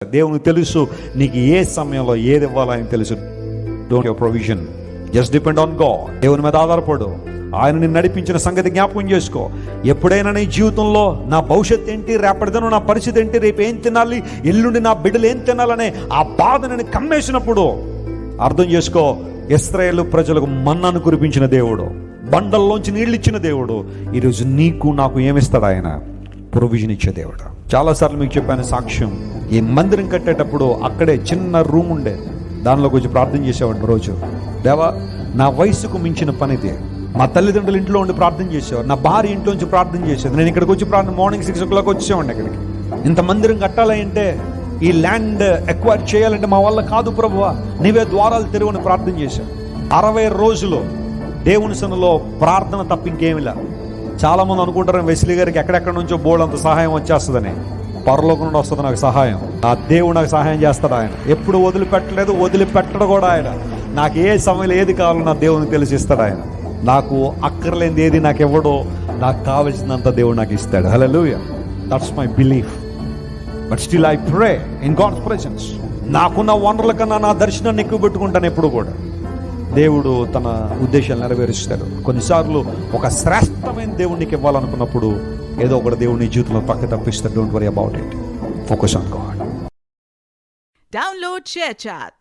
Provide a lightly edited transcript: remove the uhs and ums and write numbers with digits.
దేవునికి తెలుసు నీకు ఏ సమయంలో ఏది ఇవ్వాలో ఆయన తెలుసు. Don't your provision, just depend on God. దేవుని మీద ఆధారపడు. ఆయన నిన్ను నడిపించిన సంగతి జ్ఞాపకం చేసుకో. ఎప్పుడైనా నీ జీవితంలో నా భవిష్యత్తు ఏంటి, రేపటిదను నా పరిస్థితి ఏంటి, రేపు ఏం తినాలి, ఎల్లుండి నా బిడ్డలు ఏం తినాలనే ఆ బాధ నేను కమ్మేసినప్పుడు అర్థం చేసుకో, ఇశ్రాయేలు ప్రజలకు మన్నాను కురిపించిన దేవుడు, బండల్లోంచి నీళ్ళు ఇచ్చిన దేవుడు ఈరోజు నీకు నాకు ఏమిస్తాడు? ఆయన ప్రొవిజన్ ఇచ్చే దేవుడు. చాలాసార్లు మీకు చెప్పాను సాక్ష్యం. ఈ మందిరం కట్టేటప్పుడు అక్కడే చిన్న రూమ్ ఉండే, దానిలోకి వచ్చి ప్రార్థన చేసేవాడిని రోజు. దేవా, నా వయసుకు మించిన పనిది. మా తల్లిదండ్రులు ఇంట్లో ఉండి ప్రార్థన చేసేవారు, నా భార్య ఇంట్లో నుంచి ప్రార్థన చేసేది. నేను ఇక్కడికి వచ్చి మార్నింగ్ 6 o'clock వచ్చేవాడిని ఇక్కడికి. ఇంత మందిరం కట్టాలి అంటే, ఈ ల్యాండ్ ఎక్వైర్ చేయాలంటే మా వల్ల కాదు ప్రభువా, నీవే ద్వారాలు తెరువని ప్రార్థన చేశాను. 60 రోజులు దేవుని సన్నిధిలో ప్రార్థన తప్ప ఇంకేమిలా. చాలా మంది అనుకుంటారు వెస్లీ గారికి ఎక్కడెక్కడ నుంచో బోర్డు సహాయం వచ్చేస్తుందని. పరలోకం నుండి వస్తుంది నాకు సహాయం. ఆ దేవుడు నాకు సహాయం చేస్తాడు. ఆయన ఎప్పుడు వదిలిపెట్టలేదు, వదిలిపెట్టడు కూడా. ఆయన నాకు ఏ సమయంలో ఏది కావాలో నా దేవునికి తెలిసిస్తాడు. ఆయన నాకు అక్కర్లేనిది ఏది నాకు ఇవ్వడో, నాకు కావలసినంత దేవుడు నాకు ఇస్తాడు. Hallelujah, that's my belief. But still I pray in God's presence. నాకున్న వనరుల కన్నా నా దర్శనాన్ని ఎక్కువ పెట్టుకుంటాను ఎప్పుడు కూడా. దేవుడు తన ఉద్దేశాలు నెరవేరుస్తాడు. కొన్నిసార్లు ఒక శ్రేష్టమైన దేవుడికి ఇవ్వాలనుకున్నప్పుడు ఏదో ఒకటి దేవుడిని జీవితంలో పక్క తప్పిస్తాడు. Don't worry about it. Focus on God. Download ShareChat.